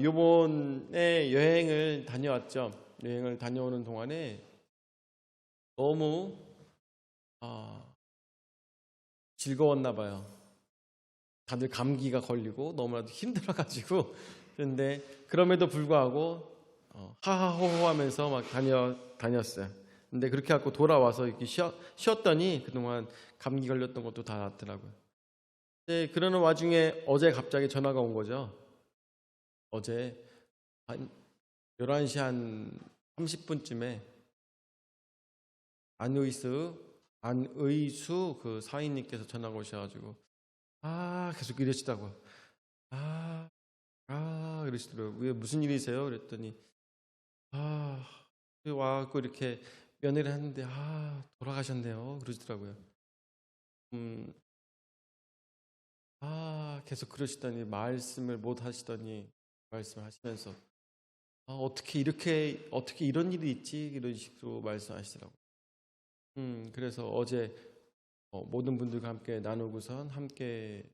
요번에 여행을 다녀왔죠. 여행을 다녀오는 동안에 너무 즐거웠나 봐요. 다들 감기가 걸리고 너무나도 힘들어가지고. 그런데 그럼에도 불구하고 하하호호 하면서 막 다녔어요. 근데 그렇게 하고 돌아와서 이렇게 쉬었더니 그동안 감기 걸렸던 것도 다 낫더라고요. 네, 그러는 와중에 어제 갑자기 전화가 온 거죠. 어제 한 11시 한 30분쯤에 안의수 그 사인님께서 전화가 오셔가지고 계속 이러시다고. 그러시더라고요. 왜 무슨 일이세요? 그랬더니 와갖고 이렇게 면회를 했는데 돌아가셨네요. 그러시더라고요. 계속 그러시더니 말씀을 못 하시더니 말씀하시면서 어떻게 이런 일이 있지? 이런 식으로 말씀하시더라고요. 그래서 어제 모든 분들과 함께 나누고선 함께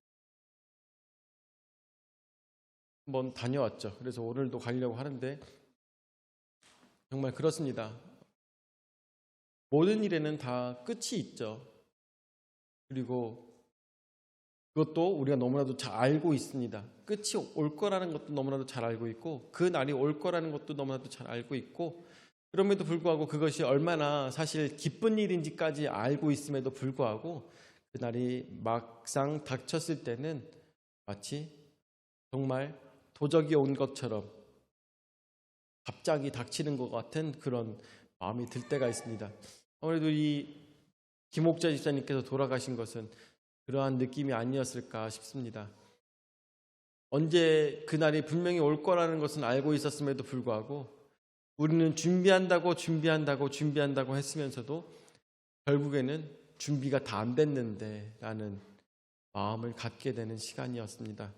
한번 다녀왔죠. 그래서 오늘도 가려고 하는데 정말 그렇습니다. 모든 일에는 다 끝이 있죠. 그리고 그것도 우리가 너무나도 잘 알고 있습니다. 끝이 올 거라는 것도 너무나도 잘 알고 있고 그 날이 올 거라는 것도 너무나도 잘 알고 있고, 그럼에도 불구하고 그것이 얼마나 사실 기쁜 일인지까지 알고 있음에도 불구하고 그 날이 막상 닥쳤을 때는 마치 정말 도적이 온 것처럼 갑자기 닥치는 것 같은 그런 마음이 들 때가 있습니다. 아무래도 이 김옥자 집사님께서 돌아가신 것은 그러한 느낌이 아니었을까 싶습니다. 언제 그날이 분명히 올 거라는 것은 알고 있었음에도 불구하고 우리는 준비한다고 했으면서도 결국에는 준비가 다 안 됐는데 라는 마음을 갖게 되는 시간이었습니다.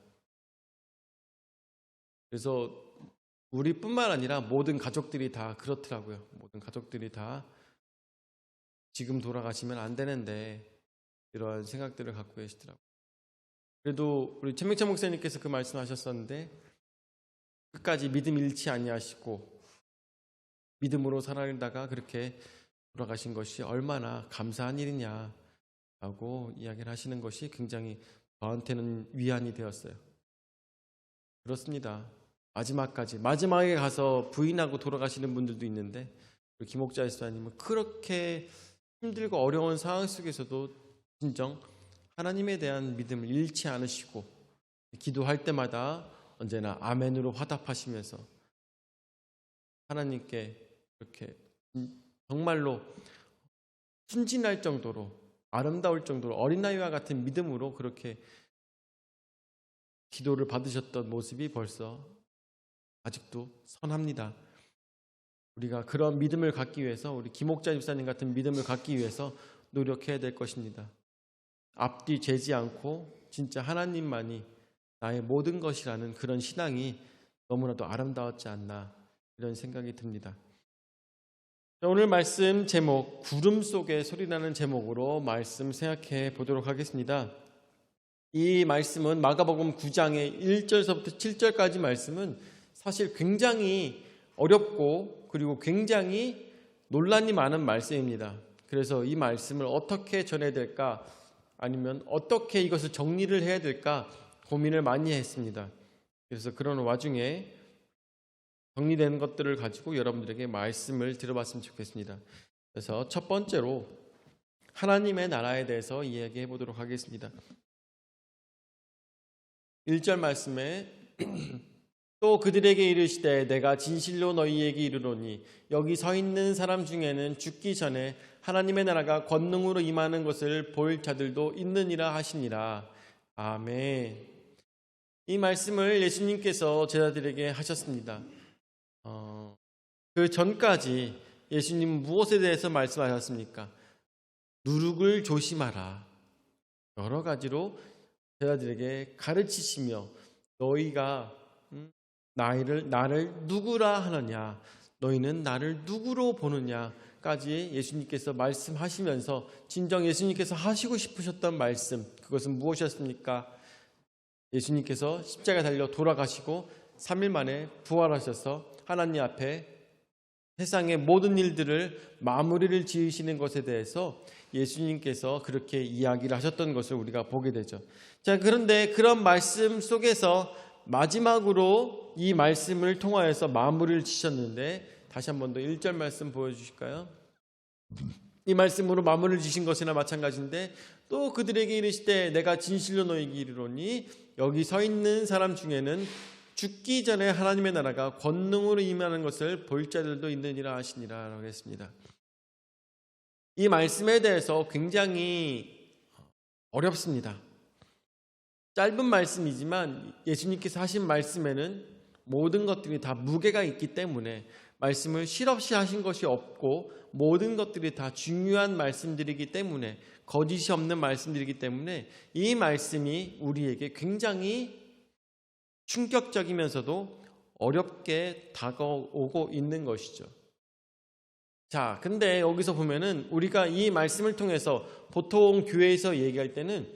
그래서 우리뿐만 아니라 모든 가족들이 다 그렇더라고요. 모든 가족들이 다 지금 돌아가시면 안 되는데 이러한 생각들을 갖고 계시더라고요. 그래도 우리 최명찬 목사님께서 그 말씀하셨었는데 끝까지 믿음 잃지 아니하시고 믿음으로 살아가다가 그렇게 돌아가신 것이 얼마나 감사한 일이냐라고 이야기를 하시는 것이 굉장히 저한테는 위안이 되었어요. 그렇습니다. 마지막에 가서 부인하고 돌아가시는 분들도 있는데 김옥자 집사님은 그렇게 힘들고 어려운 상황 속에서도 진정 하나님에 대한 믿음을 잃지 않으시고 기도할 때마다 언제나 아멘으로 화답하시면서 하나님께 그렇게 정말로 순진할 정도로 아름다울 정도로 어린아이와 같은 믿음으로 그렇게 기도를 받으셨던 모습이 벌써 아직도 선합니다. 우리가 그런 믿음을 갖기 위해서 우리 김옥자 집사님 같은 믿음을 갖기 위해서 노력해야 될 것입니다. 앞뒤 재지 않고 진짜 하나님만이 나의 모든 것이라는 그런 신앙이 너무나도 아름다웠지 않나 이런 생각이 듭니다. 오늘 말씀 제목 구름 속에 소리나는 제목으로 말씀 생각해 보도록 하겠습니다. 이 말씀은 마가복음 9장의 1절서부터 7절까지 말씀은 사실 굉장히 어렵고 그리고 굉장히 논란이 많은 말씀입니다. 그래서 이 말씀을 어떻게 전해야 될까 아니면 어떻게 이것을 정리를 해야 될까 고민을 많이 했습니다. 그래서 그런 와중에 정리되는 것들을 가지고 여러분들에게 말씀을 들어봤으면 좋겠습니다. 그래서 첫 번째로 하나님의 나라에 대해서 이야기해 보도록 하겠습니다. 1절 말씀에 또 그들에게 이르시되 내가 진실로 너희에게 이르노니 여기 서 있는 사람 중에는 죽기 전에 하나님의 나라가 권능으로 임하는 것을 볼 자들도 있느니라 하시니라. 아멘. 이 말씀을 예수님께서 제자들에게 하셨습니다. 그 전까지 예수님은 무엇에 대해서 말씀하셨습니까? 누룩을 조심하라. 여러 가지로 제자들에게 가르치시며 너희가 나를 누구라 하느냐, 너희는 나를 누구로 보느냐까지 예수님께서 말씀하시면서 진정 예수님께서 하시고 싶으셨던 말씀, 그것은 무엇이었습니까? 예수님께서 십자가에 달려 돌아가시고 3일 만에 부활하셔서 하나님 앞에 세상의 모든 일들을 마무리를 지으시는 것에 대해서 예수님께서 그렇게 이야기를 하셨던 것을 우리가 보게 되죠. 자, 그런데 그런 말씀 속에서 마지막으로 이 말씀을 통하여서 마무리를 지셨는데, 다시 한 번 더 1절 말씀 보여주실까요? 이 말씀으로 마무리를 지신 것이나 마찬가지인데, 또 그들에게 이르시되 내가 진실로 너희에게 이르노니 여기 서 있는 사람 중에는 죽기 전에 하나님의 나라가 권능으로 임하는 것을 볼 자들도 있느니라 하시니라 라고 했습니다. 이 말씀에 대해서 굉장히 어렵습니다. 짧은 말씀이지만 예수님께서 하신 말씀에는 모든 것들이 다 무게가 있기 때문에 말씀을 실없이 하신 것이 없고 모든 것들이 다 중요한 말씀들이기 때문에, 거짓이 없는 말씀들이기 때문에 이 말씀이 우리에게 굉장히 충격적이면서도 어렵게 다가오고 있는 것이죠. 자, 근데 여기서 보면은 우리가 이 말씀을 통해서 보통 교회에서 얘기할 때는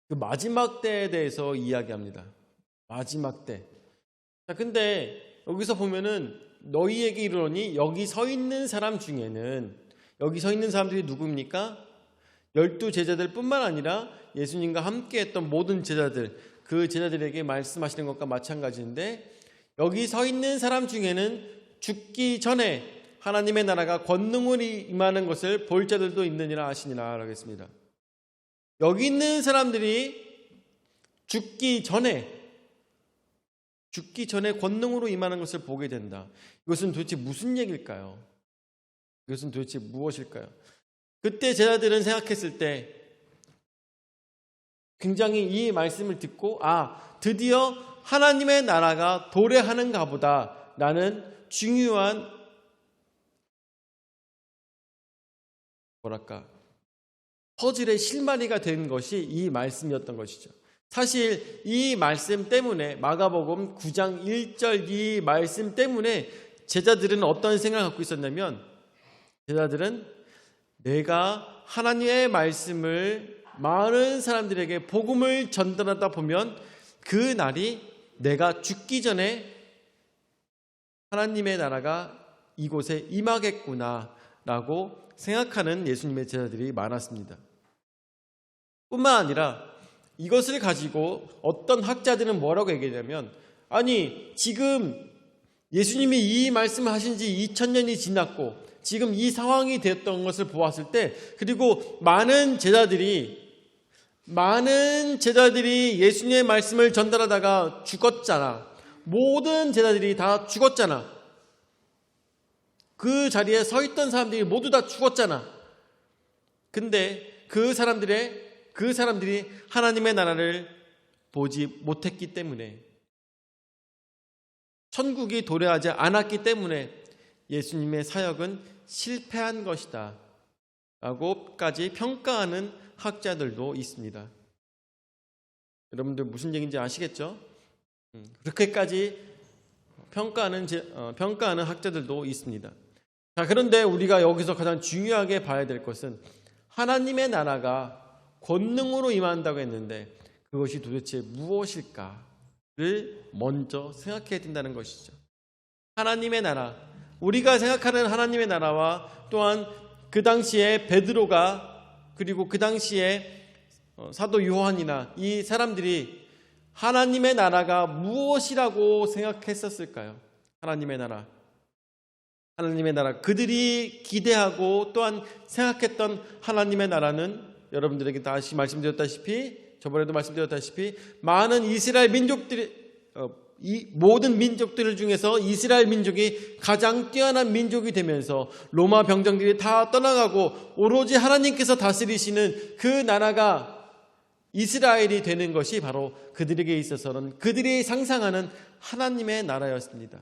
그 마지막 때에 대해서 이야기합니다. 마지막 때. 자, 근데 여기서 보면은 너희에게 이르노니 여기 서 있는 사람 중에는, 여기 서 있는 사람들이 누구입니까? 12 제자들 뿐만 아니라 예수님과 함께 했던 모든 제자들, 그 제자들에게 말씀하시는 것과 마찬가지인데, 여기 서 있는 사람 중에는 죽기 전에 하나님의 나라가 권능으로 임하는 것을 볼 자들도 있느니라 하시니라 라고 했습니다. 여기 있는 사람들이 죽기 전에 권능으로 임하는 것을 보게 된다. 이것은 도대체 무슨 얘기일까요? 이것은 도대체 무엇일까요? 그때 제자들은 생각했을 때 굉장히 이 말씀을 듣고, 드디어 하나님의 나라가 도래하는가 보다 라는 중요한 퍼즐의 실마리가 된 것이 이 말씀이었던 것이죠. 사실 이 말씀 때문에, 마가복음 9장 1절 이 말씀 때문에 제자들은 어떤 생각을 갖고 있었냐면, 제자들은 내가 하나님의 말씀을 많은 사람들에게 복음을 전달하다 보면 그 날이 내가 죽기 전에 하나님의 나라가 이곳에 임하겠구나 라고 생각하는 예수님의 제자들이 많았습니다. 뿐만 아니라 이것을 가지고 어떤 학자들은 뭐라고 얘기하냐면, 아니 지금 예수님이 이 말씀을 하신 지 2000년이 지났고 지금 이 상황이 되었던 것을 보았을 때, 그리고 많은 제자들이 예수님의 말씀을 전달하다가 죽었잖아. 모든 제자들이 다 죽었잖아. 그 자리에 서 있던 사람들이 모두 다 죽었잖아. 근데 그 사람들이 하나님의 나라를 보지 못했기 때문에, 천국이 도래하지 않았기 때문에 예수님의 사역은 실패한 것이다 라고까지 평가하는 학자들도 있습니다. 여러분들 무슨 얘기인지 아시겠죠? 그렇게까지 평가하는 학자들도 있습니다. 자, 그런데 우리가 여기서 가장 중요하게 봐야 될 것은 하나님의 나라가 권능으로 임한다고 했는데 그것이 도대체 무엇일까를 먼저 생각해야 된다는 것이죠. 하나님의 나라, 우리가 생각하는 하나님의 나라와 또한 그 당시에 베드로가, 그리고 그 당시에 사도 요한이나 이 사람들이 하나님의 나라가 무엇이라고 생각했었을까요? 하나님의 나라, 그들이 기대하고 또한 생각했던 하나님의 나라는 여러분들에게 다시 저번에도 말씀드렸다시피 많은 이스라엘 민족들이, 이 모든 민족들 중에서 이스라엘 민족이 가장 뛰어난 민족이 되면서 로마 병정들이 다 떠나가고 오로지 하나님께서 다스리시는 그 나라가 이스라엘이 되는 것이 바로 그들에게 있어서는 그들이 상상하는 하나님의 나라였습니다.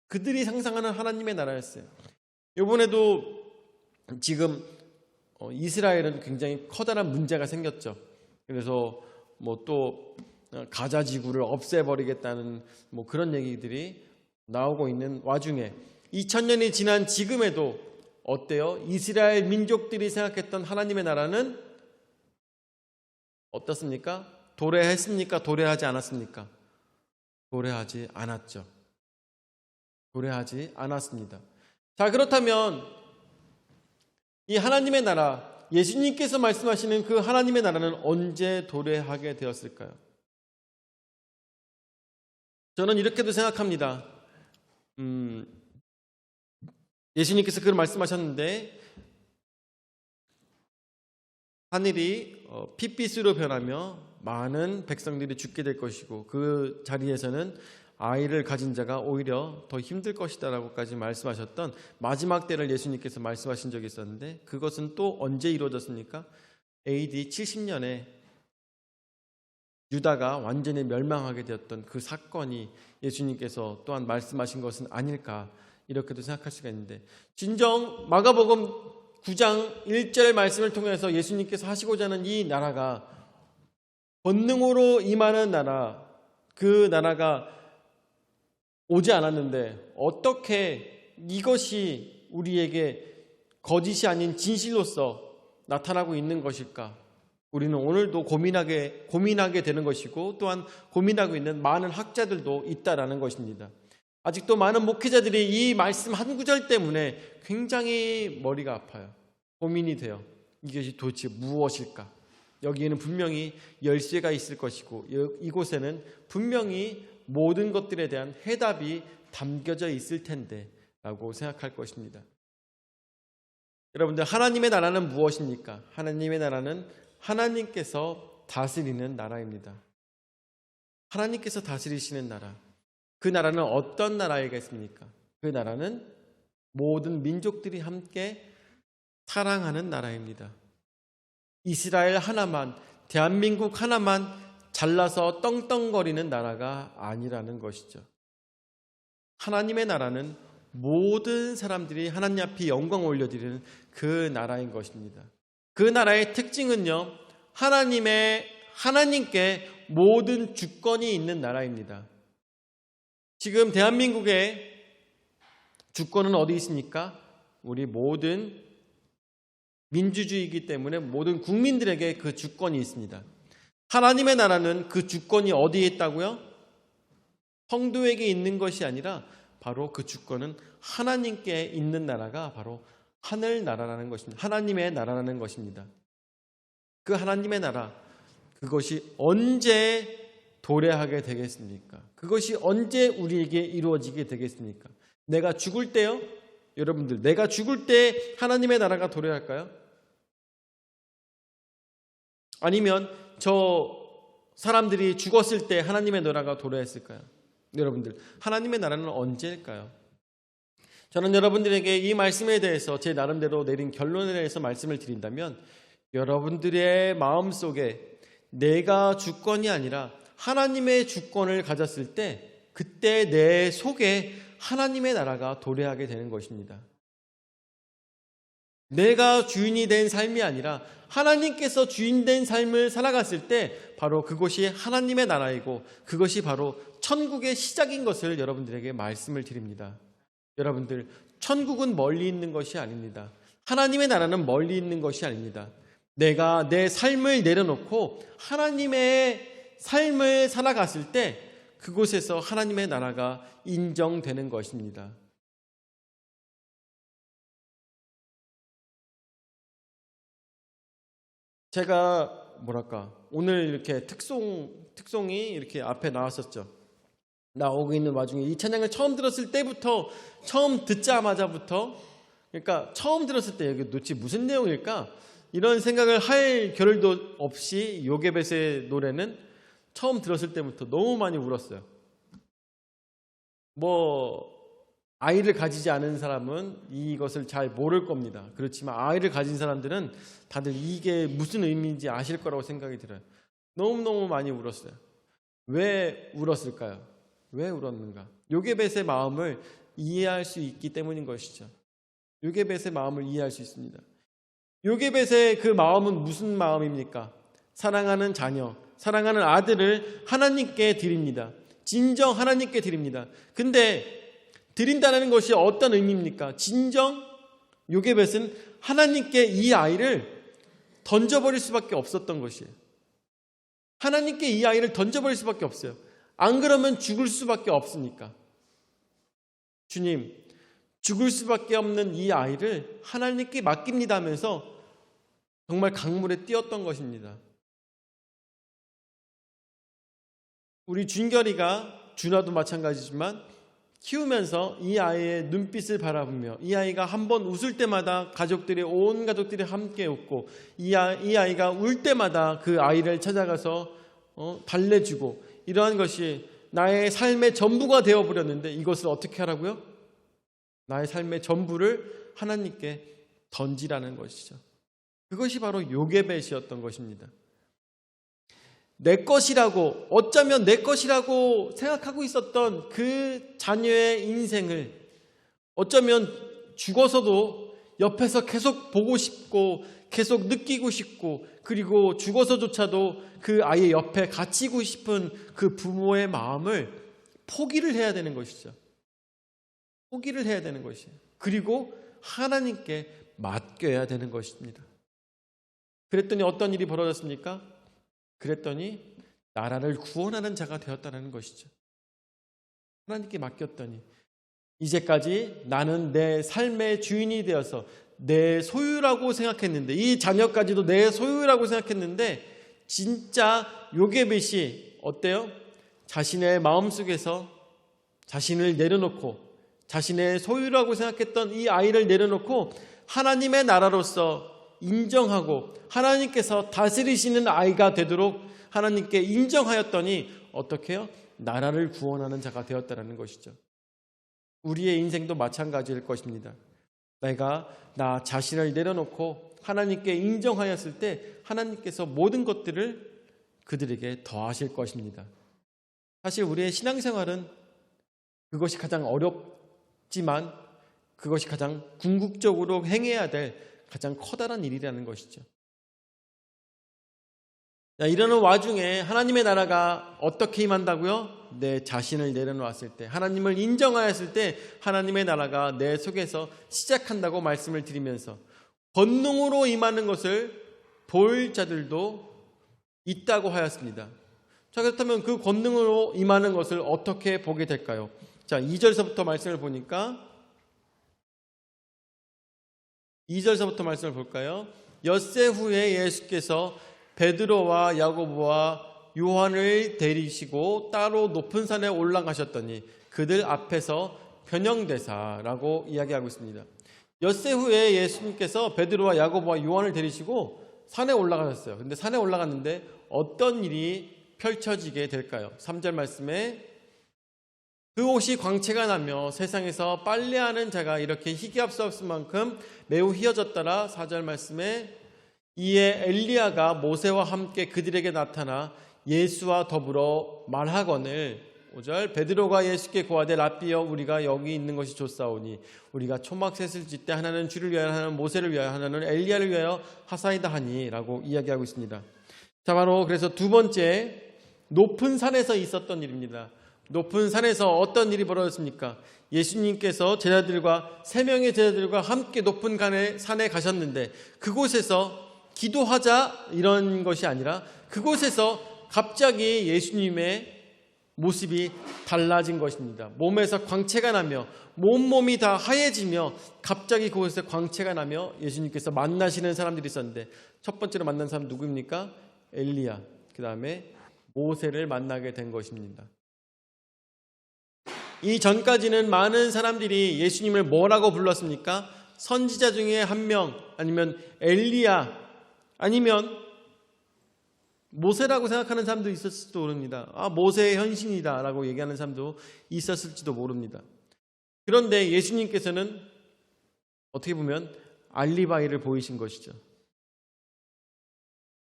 그들이 상상하는 하나님의 나라였어요. 이번에도 지금 이스라엘은 굉장히 커다란 문제가 생겼죠. 그래서 또 가자 지구를 없애버리겠다는 그런 얘기들이 나오고 있는 와중에 2000년이 지난 지금에도 어때요? 이스라엘 민족들이 생각했던 하나님의 나라는 어떻습니까? 도래했습니까? 도래하지 않았습니까? 도래하지 않았죠. 도래하지 않았습니다. 자, 그렇다면 이 하나님의 나라, 예수님께서 말씀하시는 그 하나님의 나라는 언제 도래하게 되었을까요? 저는 이렇게도 생각합니다. 예수님께서 그걸 말씀하셨는데 하늘이 핏빛으로 변하며 많은 백성들이 죽게 될 것이고 그 자리에서는 아이를 가진 자가 오히려 더 힘들 것이다 라고까지 말씀하셨던 마지막 때를 예수님께서 말씀하신 적이 있었는데 그것은 또 언제 이루어졌습니까? AD 70년에 유다가 완전히 멸망하게 되었던 그 사건이 예수님께서 또한 말씀하신 것은 아닐까 이렇게도 생각할 수가 있는데 진정 마가복음 9장 1절 말씀을 통해서 예수님께서 하시고자 하는 이 나라가 권능으로 임하는 나라, 그 나라가 오지 않았는데 어떻게 이것이 우리에게 거짓이 아닌 진실로서 나타나고 있는 것일까? 우리는 오늘도 고민하게 되는 것이고 또한 고민하고 있는 많은 학자들도 있다라는 것입니다. 아직도 많은 목회자들이 이 말씀 한 구절 때문에 굉장히 머리가 아파요. 고민이 돼요. 이것이 도대체 무엇일까? 여기에는 분명히 열쇠가 있을 것이고 이곳에는 분명히 모든 것들에 대한 해답이 담겨져 있을 텐데 라고 생각할 것입니다. 여러분들, 하나님의 나라는 무엇입니까? 하나님의 나라는 하나님께서 다스리는 나라입니다. 하나님께서 다스리시는 나라. 그 나라는 어떤 나라이겠습니까? 그 나라는 모든 민족들이 함께 사랑하는 나라입니다. 이스라엘 하나만, 대한민국 하나만 잘라서 떵떵거리는 나라가 아니라는 것이죠. 하나님의 나라는 모든 사람들이 하나님 앞에 영광을 올려드리는 그 나라인 것입니다. 그 나라의 특징은요, 하나님께 모든 주권이 있는 나라입니다. 지금 대한민국의 주권은 어디 있습니까? 우리 모든 민주주의이기 때문에 모든 국민들에게 그 주권이 있습니다. 하나님의 나라는 그 주권이 어디에 있다고요? 성도에게 있는 것이 아니라 바로 그 주권은 하나님께 있는 나라가 바로 하늘나라라는 것입니다. 하나님의 나라라는 것입니다. 그 하나님의 나라, 그것이 언제 도래하게 되겠습니까? 그것이 언제 우리에게 이루어지게 되겠습니까? 내가 죽을 때요? 여러분들, 내가 죽을 때 하나님의 나라가 도래할까요? 아니면 저 사람들이 죽었을 때 하나님의 나라가 도래했을까요? 여러분들, 하나님의 나라는 언제일까요? 저는 여러분들에게 이 말씀에 대해서 제 나름대로 내린 결론에 대해서 말씀을 드린다면 여러분들의 마음속에 내가 주권이 아니라 하나님의 주권을 가졌을 때 그때 내 속에 하나님의 나라가 도래하게 되는 것입니다. 내가 주인이 된 삶이 아니라 하나님께서 주인된 삶을 살아갔을 때 바로 그것이 하나님의 나라이고 그것이 바로 천국의 시작인 것을 여러분들에게 말씀을 드립니다. 여러분들, 천국은 멀리 있는 것이 아닙니다. 하나님의 나라는 멀리 있는 것이 아닙니다. 내가 내 삶을 내려놓고 하나님의 삶을 살아갔을 때 그곳에서 하나님의 나라가 인정되는 것입니다. 제가 오늘 이렇게 특송이 이렇게 앞에 나왔었죠. 나오고 있는 와중에 이 찬양을 처음 들었을 때부터, 처음 듣자마자부터, 그러니까 처음 들었을 때 여기 도대체 무슨 내용일까? 이런 생각을 할 겨를도 없이 요게벳의 노래는 처음 들었을 때부터 너무 많이 울었어요. 아이를 가지지 않은 사람은 이것을 잘 모를 겁니다. 그렇지만 아이를 가진 사람들은 다들 이게 무슨 의미인지 아실 거라고 생각이 들어요. 너무너무 많이 울었어요. 왜 울었을까요? 왜 울었는가? 요게벳의 마음을 이해할 수 있기 때문인 것이죠. 요게벳의 마음을 이해할 수 있습니다. 요게벳의 그 마음은 무슨 마음입니까? 사랑하는 자녀, 사랑하는 아들을 하나님께 드립니다. 진정 하나님께 드립니다. 근데 드린다는 것이 어떤 의미입니까? 진정 요게벳은 하나님께 이 아이를 던져버릴 수밖에 없었던 것이에요. 하나님께 이 아이를 던져버릴 수밖에 없어요. 안 그러면 죽을 수밖에 없으니까. 주님, 죽을 수밖에 없는 이 아이를 하나님께 맡깁니다 하면서 정말 강물에 뛰었던 것입니다. 우리 준결이가, 준아도 마찬가지지만 키우면서 이 아이의 눈빛을 바라보며 이 아이가 한번 웃을 때마다 온 가족들이 함께 웃고 이 아이가 울 때마다 그 아이를 찾아가서 달래주고, 이러한 것이 나의 삶의 전부가 되어버렸는데 이것을 어떻게 하라고요? 나의 삶의 전부를 하나님께 던지라는 것이죠. 그것이 바로 요게벳이었던 것입니다. 내 것이라고, 어쩌면 내 것이라고 생각하고 있었던 그 자녀의 인생을 어쩌면 죽어서도 옆에서 계속 보고 싶고 계속 느끼고 싶고, 그리고 죽어서조차도 그 아이의 옆에 갇히고 싶은 그 부모의 마음을 포기를 해야 되는 것이죠. 포기를 해야 되는 것이에요. 그리고 하나님께 맡겨야 되는 것입니다. 그랬더니 어떤 일이 벌어졌습니까? 그랬더니 나라를 구원하는 자가 되었다는 것이죠. 하나님께 맡겼더니 이제까지 나는 내 삶의 주인이 되어서 내 소유라고 생각했는데, 이 자녀까지도 내 소유라고 생각했는데, 진짜 요게벳이 어때요? 자신의 마음속에서 자신을 내려놓고, 자신의 소유라고 생각했던 이 아이를 내려놓고 하나님의 나라로서 인정하고 하나님께서 다스리시는 아이가 되도록 하나님께 인정하였더니 어떻게 해요? 나라를 구원하는 자가 되었다는 것이죠. 우리의 인생도 마찬가지일 것입니다. 내가 나 자신을 내려놓고 하나님께 인정하였을 때 하나님께서 모든 것들을 그들에게 더하실 것입니다. 사실 우리의 신앙생활은 그것이 가장 어렵지만 그것이 가장 궁극적으로 행해야 될 가장 커다란 일이라는 것이죠. 이러는 와중에 하나님의 나라가 어떻게 임한다고요? 내 자신을 내려놓았을 때, 하나님을 인정하였을 때 하나님의 나라가 내 속에서 시작한다고 말씀을 드리면서 권능으로 임하는 것을 볼 자들도 있다고 하였습니다. 자, 그렇다면 그 권능으로 임하는 것을 어떻게 보게 될까요? 자, 2절서부터 말씀을 보니까 2절서부터 말씀을 볼까요? 엿새 후에 예수께서 베드로와 야고보와 요한을 데리시고 따로 높은 산에 올라가셨더니 그들 앞에서 변형되사라고 이야기하고 있습니다. 엿새 후에 예수님께서 베드로와 야고보와 요한을 데리시고 산에 올라가셨어요. 근데 산에 올라갔는데 어떤 일이 펼쳐지게 될까요? 3절 말씀에 그 옷이 광채가 나며 세상에서 빨래하는 자가 이렇게 희귀할 수 없을 만큼 매우 희어졌더라. 4절 말씀에 이에 엘리야가 모세와 함께 그들에게 나타나 예수와 더불어 말하거늘 5절 베드로가 예수께 고하되 랍비여 우리가 여기 있는 것이 좋사오니 우리가 초막셋을 짓때 하나는 주를 위하여 하나는 모세를 위하여 하나는 엘리야를 위하여 하사이다 하니 라고 이야기하고 있습니다. 자, 바로 그래서 두 번째 높은 산에서 있었던 일입니다. 높은 산에서 어떤 일이 벌어졌습니까? 예수님께서 제자들과 3명의 제자들과 함께 높은 산에 가셨는데 그곳에서 기도하자 이런 것이 아니라 그곳에서 갑자기 예수님의 모습이 달라진 것입니다. 몸에서 광채가 나며 몸이 다 하얘지며 갑자기 그곳에서 광채가 나며 예수님께서 만나시는 사람들이 있었는데 첫 번째로 만난 사람 누구입니까? 엘리야, 그 다음에 모세를 만나게 된 것입니다. 이 전까지는 많은 사람들이 예수님을 뭐라고 불렀습니까? 선지자 중에 한 명, 아니면 엘리야, 아니면 모세라고 생각하는 사람도 있었을지도 모릅니다. 모세의 현신이다 라고 얘기하는 사람도 있었을지도 모릅니다. 그런데 예수님께서는 어떻게 보면 알리바이를 보이신 것이죠.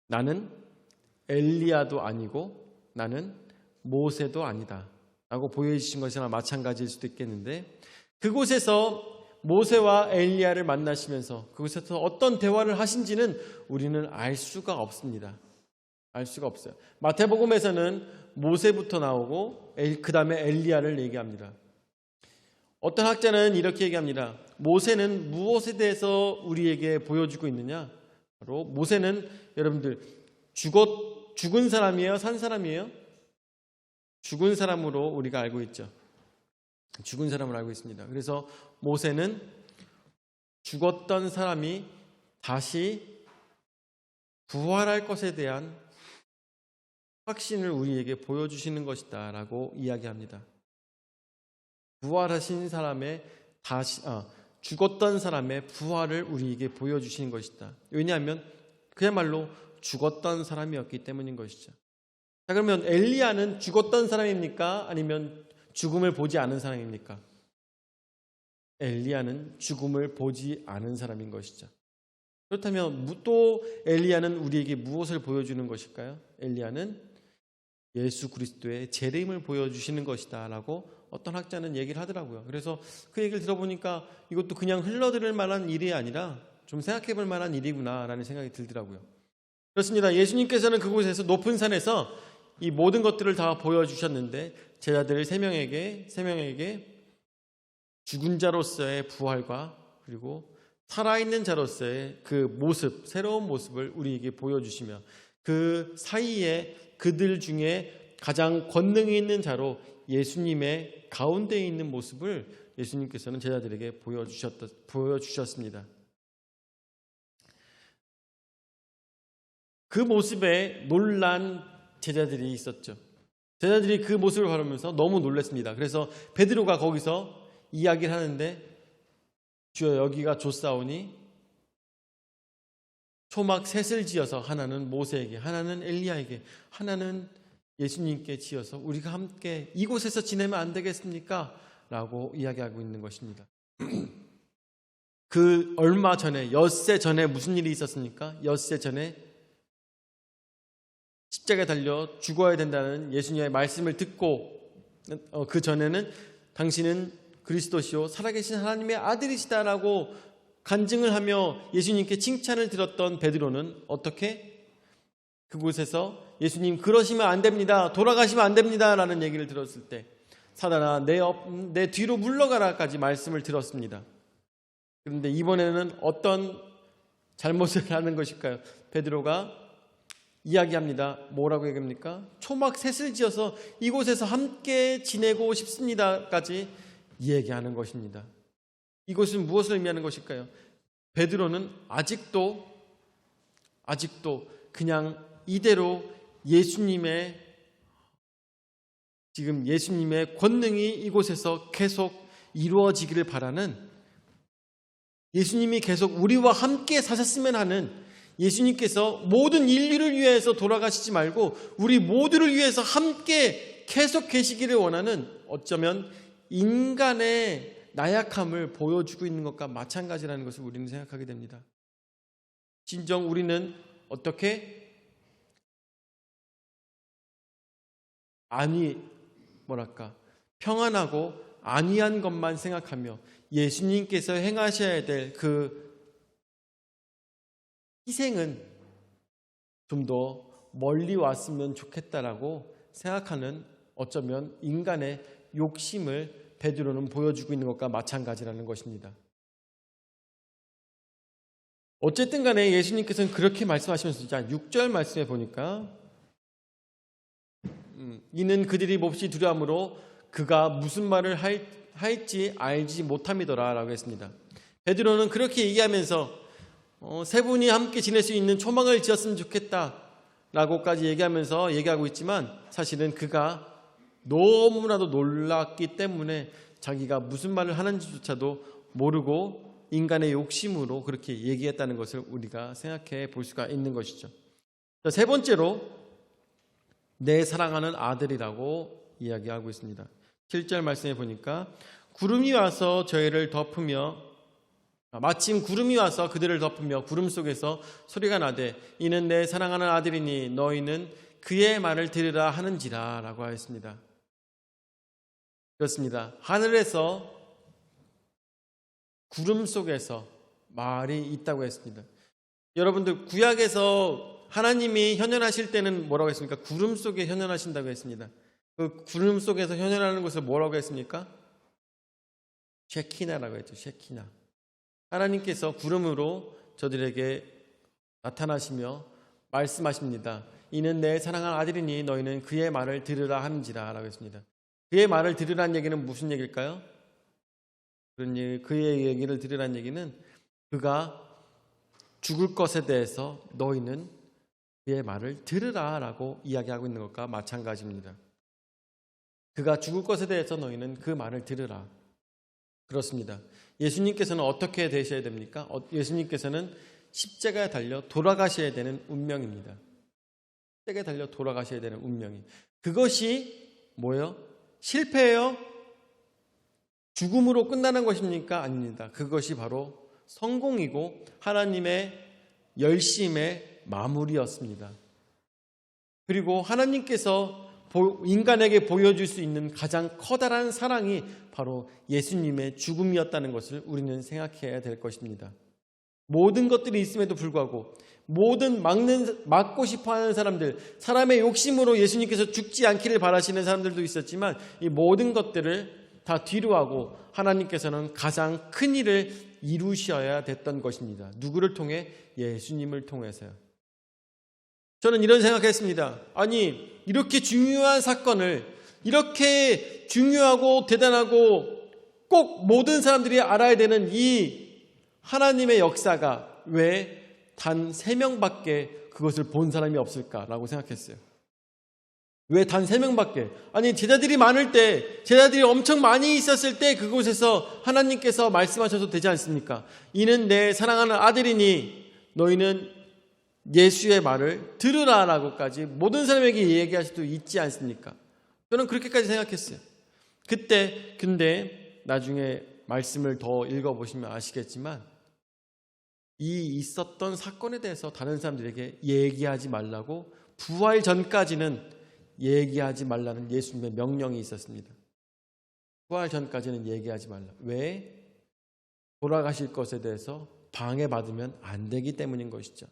나는 엘리야도 아니고 나는 모세도 아니다 라고 보여주신 것이나 마찬가지일 수도 있겠는데, 그곳에서 모세와 엘리야를 만나시면서 그곳에서 어떤 대화를 하신지는 우리는 알 수가 없습니다. 알 수가 없어요. 마태복음에서는 모세부터 나오고 그 다음에 엘리야를 얘기합니다. 어떤 학자는 이렇게 얘기합니다. 모세는 무엇에 대해서 우리에게 보여주고 있느냐? 바로 모세는 여러분들 죽은 사람이에요? 산 사람이에요? 죽은 사람으로 우리가 알고 있죠. 죽은 사람으로 알고 있습니다. 그래서 모세는 죽었던 사람이 다시 부활할 것에 대한 확신을 우리에게 보여주시는 것이다 라고 이야기합니다. 부활하신 사람의 죽었던 사람의 부활을 우리에게 보여주시는 것이다. 왜냐하면 그야말로 죽었던 사람이었기 때문인 것이죠. 자, 그러면 엘리야는 죽었던 사람입니까? 아니면 죽음을 보지 않은 사람입니까? 엘리야는 죽음을 보지 않은 사람인 것이죠. 그렇다면 또 엘리야는 우리에게 무엇을 보여주는 것일까요? 엘리야는 예수 그리스도의 재림을 보여주시는 것이다 라고 어떤 학자는 얘기를 하더라고요. 그래서 그 얘기를 들어보니까 이것도 그냥 흘러들을 만한 일이 아니라 좀 생각해 볼 만한 일이구나 라는 생각이 들더라고요. 그렇습니다. 예수님께서는 그곳에서 높은 산에서 이 모든 것들을 다 보여주셨는데 제자들 3명에게 죽은 자로서의 부활과 그리고 살아있는 자로서의 그 모습, 새로운 모습을 우리에게 보여주시며 그 사이에 그들 중에 가장 권능이 있는 자로 예수님의 가운데에 있는 모습을 예수님께서는 제자들에게 보여주셨습니다. 그 모습에 놀란 제자들이 있었죠. 제자들이 그 모습을 바라보면서 너무 놀랐습니다. 그래서 베드로가 거기서 이야기를 하는데 주여 여기가 좋사오니 초막 셋을 지어서 하나는 모세에게, 하나는 엘리야에게, 하나는 예수님께 지어서 우리가 함께 이곳에서 지내면 안 되겠습니까? 라고 이야기하고 있는 것입니다. 그 얼마 전에, 엿새 전에 무슨 일이 있었습니까? 엿새 전에 십자가에 달려 죽어야 된다는 예수님의 말씀을 듣고 그 전에는 당신은 그리스도시요 살아계신 하나님의 아들이시다라고 간증을 하며 예수님께 칭찬을 들었던 베드로는 어떻게 그곳에서 예수님 그러시면 안 됩니다. 돌아가시면 안 됩니다. 라는 얘기를 들었을 때 사단아 내 뒤로 물러가라까지 말씀을 들었습니다. 그런데 이번에는 어떤 잘못을 하는 것일까요? 베드로가 이야기합니다. 뭐라고 얘기합니까? 초막 셋을 지어서 이곳에서 함께 지내고 싶습니다까지 얘기하는 것입니다. 이것은 무엇을 의미하는 것일까요? 베드로는 아직도 그냥 이대로 예수님의 권능이 이곳에서 계속 이루어지기를 바라는, 예수님이 계속 우리와 함께 사셨으면 하는, 예수님께서 모든 인류를 위해서 돌아가시지 말고 우리 모두를 위해서 함께 계속 계시기를 원하는, 어쩌면 인간의 나약함을 보여주고 있는 것과 마찬가지라는 것을 우리는 생각하게 됩니다. 진정 우리는 어떻게 평안하고 안이한 것만 생각하며 예수님께서 행하셔야 될 그 희생은 좀 더 멀리 왔으면 좋겠다라고 생각하는, 어쩌면 인간의 욕심을 베드로는 보여주고 있는 것과 마찬가지라는 것입니다. 어쨌든 간에 예수님께서는 그렇게 말씀하시면서 6절 말씀에 보니까 이는 그들이 몹시 두려움으로 그가 무슨 말을 할지 알지 못함이더라 라고 했습니다. 베드로는 그렇게 얘기하면서 세 분이 함께 지낼 수 있는 초막을 지었으면 좋겠다 라고까지 얘기하고 있지만 사실은 그가 너무나도 놀랐기 때문에 자기가 무슨 말을 하는지조차도 모르고 인간의 욕심으로 그렇게 얘기했다는 것을 우리가 생각해 볼 수가 있는 것이죠. 세 번째로 내 사랑하는 아들이라고 이야기하고 있습니다. 7절 말씀에 보니까 구름이 와서 저희를 덮으며, 마침 구름이 와서 그들을 덮으며 구름 속에서 소리가 나되 이는 내 사랑하는 아들이니 너희는 그의 말을 들으라 하는지라 라고 하였습니다. 그렇습니다. 하늘에서 구름 속에서 말이 있다고 했습니다. 여러분들 구약에서 하나님이 현현하실 때는 뭐라고 했습니까? 구름 속에 현현하신다고 했습니다. 그 구름 속에서 현현하는 것을 뭐라고 했습니까? 쉐키나라고 했죠. 쉐키나. 하나님께서 구름으로 저들에게 나타나시며 말씀하십니다. 이는 내 사랑하는 아들이니 너희는 그의 말을 들으라 하는지라 라고 했습니다. 그의 말을 들으라는 얘기는 무슨 얘기일까요? 그의 얘기를 들으라는 얘기는 그가 죽을 것에 대해서 너희는 그의 말을 들으라 라고 이야기하고 있는 것과 마찬가지입니다. 그가 죽을 것에 대해서 너희는 그 말을 들으라. 그렇습니다. 예수님께서는 어떻게 되셔야 됩니까? 예수님께서는 십자가에 달려 돌아가셔야 되는 운명입니다. 십자가에 달려 돌아가셔야 되는 운명이. 그것이 뭐예요? 실패예요? 죽음으로 끝나는 것입니까? 아닙니다. 그것이 바로 성공이고 하나님의 열심의 마무리였습니다. 그리고 하나님께서 인간에게 보여줄 수 있는 가장 커다란 사랑이 바로 예수님의 죽음이었다는 것을 우리는 생각해야 될 것입니다. 모든 것들이 있음에도 불구하고 모든 막고 싶어하는 사람들, 사람의 욕심으로 예수님께서 죽지 않기를 바라시는 사람들도 있었지만 이 모든 것들을 다 뒤로하고 하나님께서는 가장 큰 일을 이루셔야 됐던 것입니다. 누구를 통해? 예수님을 통해서요. 저는 이런 생각했습니다. 아니, 이렇게 중요한 사건을, 이렇게 중요하고 대단하고 꼭 모든 사람들이 알아야 되는 이 하나님의 역사가 왜 단 3명밖에 그것을 본 사람이 없을까라고 생각했어요. 왜 단 3명밖에? 아니, 제자들이 많을 때, 제자들이 엄청 많이 있었을 때 그곳에서 하나님께서 말씀하셔도 되지 않습니까? 이는 내 사랑하는 아들이니 너희는 예수의 말을 들으라라고까지 모든 사람에게 얘기할 수도 있지 않습니까? 저는 그렇게까지 생각했어요. 근데 나중에 말씀을 더 읽어보시면 아시겠지만 이 있었던 사건에 대해서 다른 사람들에게 얘기하지 말라고 부활 전까지는 얘기하지 말라는 예수님의 명령이 있었습니다. 부활 전까지는 얘기하지 말라. 왜? 돌아가실 것에 대해서 방해받으면 안 되기 때문인 것이죠.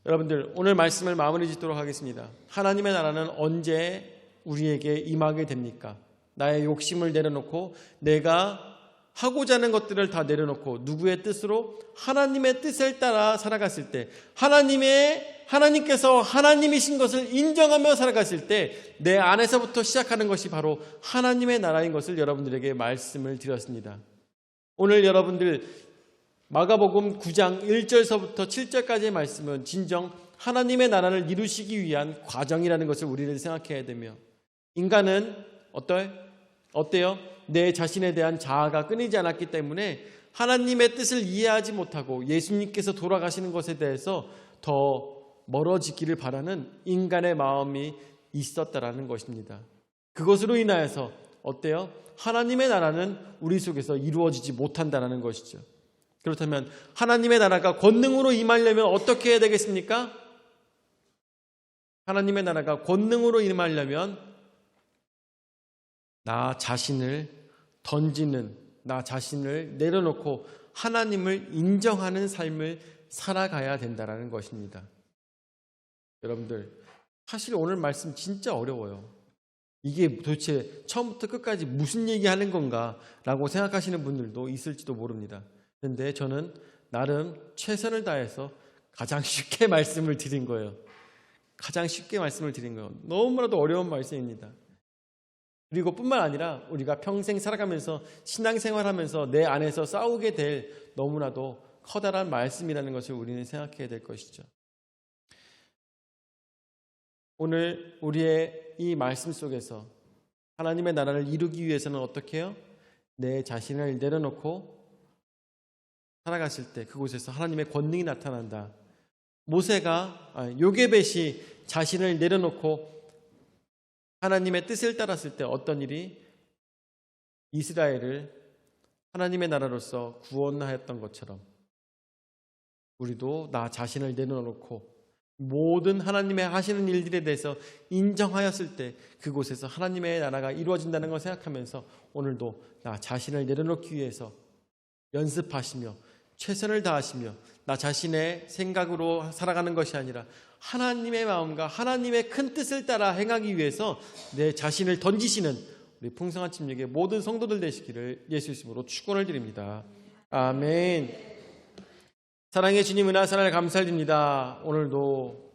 여러분들, 오늘 말씀을 마무리 짓도록 하겠습니다. 하나님의 나라는 언제 우리에게 임하게 됩니까? 나의 욕심을 내려놓고 내가 하고자 하는 것들을 다 내려놓고 누구의 뜻으로? 하나님의 뜻을 따라 살아갔을 때, 하나님께서 하나님이신 것을 인정하며 살아갔을 때 내 안에서부터 시작하는 것이 바로 하나님의 나라인 것을 여러분들에게 말씀을 드렸습니다. 오늘 여러분들 마가복음 9장 1절서부터 7절까지의 말씀은 진정 하나님의 나라를 이루시기 위한 과정이라는 것을 우리는 생각해야 되며, 인간은 어때요? 내 자신에 대한 자아가 끊이지 않았기 때문에 하나님의 뜻을 이해하지 못하고 예수님께서 돌아가시는 것에 대해서 더 멀어지기를 바라는 인간의 마음이 있었다라는 것입니다. 그것으로 인하여서 어때요? 하나님의 나라는 우리 속에서 이루어지지 못한다는 것이죠. 그렇다면 하나님의 나라가 권능으로 임하려면 어떻게 해야 되겠습니까? 하나님의 나라가 권능으로 임하려면 나 자신을 던지는, 나 자신을 내려놓고 하나님을 인정하는 삶을 살아가야 된다는 것입니다. 여러분들, 사실 오늘 말씀 진짜 어려워요. 이게 도대체 처음부터 끝까지 무슨 얘기하는 건가 라고 생각하시는 분들도 있을지도 모릅니다. 그런데 저는 나름 최선을 다해서 가장 쉽게 말씀을 드린 거예요. 가장 쉽게 말씀을 드린 거예요. 너무나도 어려운 말씀입니다. 그리고 뿐만 아니라 우리가 평생 살아가면서 신앙생활하면서 내 안에서 싸우게 될 너무나도 커다란 말씀이라는 것을 우리는 생각해야 될 것이죠. 오늘 우리의 이 말씀 속에서 하나님의 나라를 이루기 위해서는 어떻게 해요? 내 자신을 내려놓고 살아갔을 때 그곳에서 하나님의 권능이 나타난다. 요게벳이 자신을 내려놓고 하나님의 뜻을 따랐을 때 어떤 일이? 이스라엘을 하나님의 나라로서 구원하였던 것처럼 우리도 나 자신을 내려놓고 모든 하나님의 하시는 일들에 대해서 인정하였을 때 그곳에서 하나님의 나라가 이루어진다는 걸 생각하면서 오늘도 나 자신을 내려놓기 위해서 연습하시며 최선을 다하시며 나 자신의 생각으로 살아가는 것이 아니라 하나님의 마음과 하나님의 큰 뜻을 따라 행하기 위해서 내 자신을 던지시는 우리 풍성한 침략의 모든 성도들 되시기를 예수 이름으로 축원을 드립니다. 아멘. 사랑의 주님, 은하 사랑을 감사드립니다. 오늘도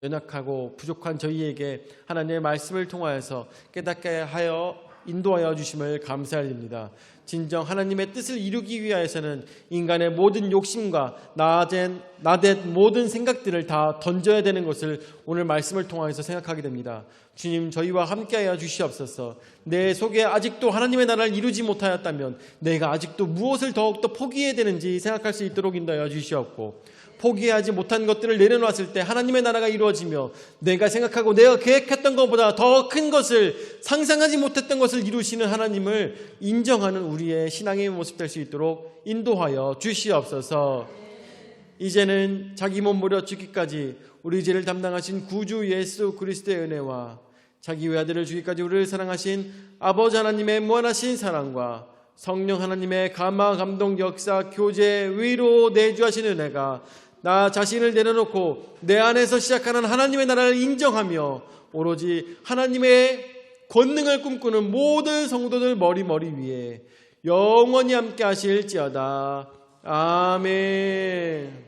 연약하고 부족한 저희에게 하나님의 말씀을 통하여서 깨닫게 하여 인도하여 주심을 감사드립니다. 진정 하나님의 뜻을 이루기 위하여서는 인간의 모든 욕심과 나댓 모든 생각들을 다 던져야 되는 것을 오늘 말씀을 통하여서 생각하게 됩니다. 주님, 저희와 함께하여 주시옵소서. 내 속에 아직도 하나님의 나라를 이루지 못하였다면 내가 아직도 무엇을 더욱더 포기해야 되는지 생각할 수 있도록 인도하여 주시옵고, 포기하지 못한 것들을 내려놨을 때 하나님의 나라가 이루어지며 내가 생각하고 내가 계획했던 것보다 더 큰 것을, 상상하지 못했던 것을 이루시는 하나님을 인정하는 우리의 신앙의 모습 될 수 있도록 인도하여 주시옵소서. 이제는 자기 몸 무려 죽기까지 우리 죄를 담당하신 구주 예수 그리스도의 은혜와 자기 외아들을 주기까지 우리를 사랑하신 아버지 하나님의 무한하신 사랑과 성령 하나님의 감화, 감동, 역사, 교제, 위로, 내주하신 은혜가 나 자신을 내려놓고 내 안에서 시작하는 하나님의 나라를 인정하며 오로지 하나님의 권능을 꿈꾸는 모든 성도들 머리 위에 영원히 함께 하실지어다. 아멘.